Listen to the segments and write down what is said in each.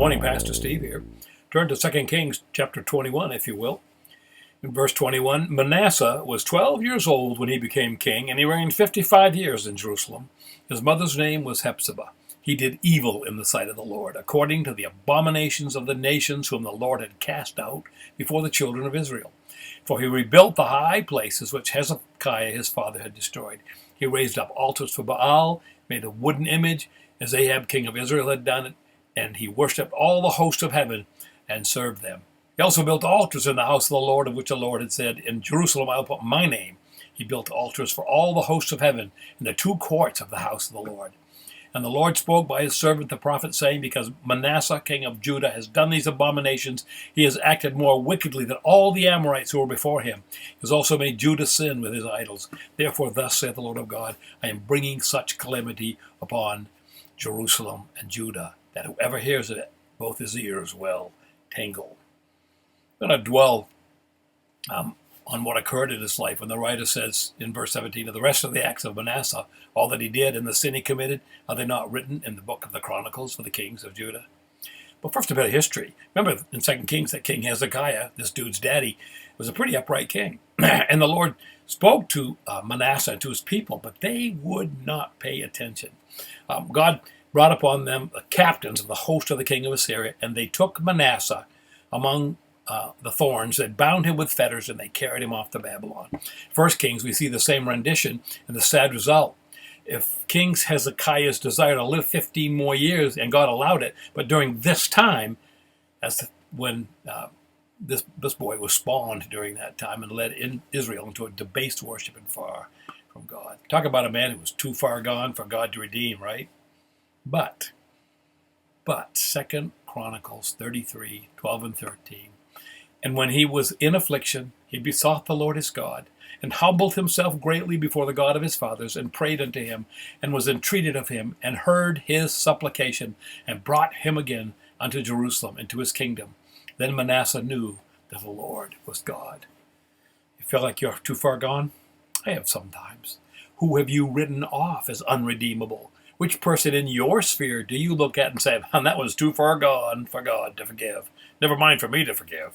morning, Pastor Steve here. Turn to 2 Kings chapter 21, if you will. In verse 21, Manasseh was 12 years old when he became king, and he reigned 55 years in Jerusalem. His mother's name was Hephzibah. He did evil in the sight of the Lord, according to the abominations of the nations whom the Lord had cast out before the children of Israel. For he rebuilt the high places which Hezekiah his father had destroyed. He raised up altars for Baal, made a wooden image, as Ahab king of Israel had done it, and he worshipped all the host of heaven and served them. He also built altars in the house of the Lord, of which the Lord had said, In Jerusalem I will put my name. He built altars for all the hosts of heaven in the two courts of the house of the Lord. And the Lord spoke by his servant the prophet, saying, Because Manasseh king of Judah has done these abominations, he has acted more wickedly than all the Amorites who were before him. He has also made Judah sin with his idols. Therefore thus saith the Lord of God, I am bringing such calamity upon Jerusalem and Judah, that whoever hears it, both his ears will tingle. I'm going to dwell on what occurred in his life when the writer says in verse 17, of the rest of the acts of Manasseh, all that he did and the sin he committed, are they not written in the book of the Chronicles for the kings of Judah? But first, a bit of history. Remember in 2 Kings that King Hezekiah, this dude's daddy, was a pretty upright king. And the Lord spoke to Manasseh and to his people, but they would not pay attention. God brought upon them the captains of the host of the king of Assyria, and they took Manasseh among the thorns, they bound him with fetters, and they carried him off to Babylon. First Kings, we see the same rendition and the sad result. If King Hezekiah's desire to live 15 more years, and God allowed it, but during this time, when this boy was spawned during that time and led in Israel into a debased worship and far from God. Talk about a man who was too far gone for God to redeem, right? But 2 Chronicles 33, 12 and 13. And when he was in affliction, he besought the Lord his God, and humbled himself greatly before the God of his fathers, and prayed unto him, and was entreated of him, and heard his supplication, and brought him again unto Jerusalem, and to his kingdom. Then Manasseh knew that the Lord was God. You feel like you're too far gone? I have sometimes. Who have you written off as unredeemable? Which person in your sphere do you look at and say, man, that was too far gone for God to forgive? Never mind for me to forgive.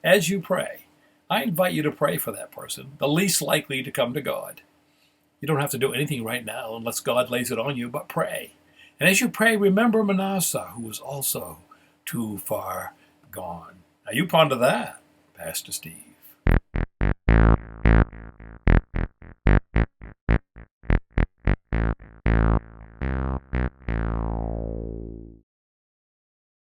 As you pray, I invite you to pray for that person, the least likely to come to God. You don't have to do anything right now unless God lays it on you, but pray. And as you pray, remember Manasseh, who was also too far gone. Now you ponder that, Pastor Steve.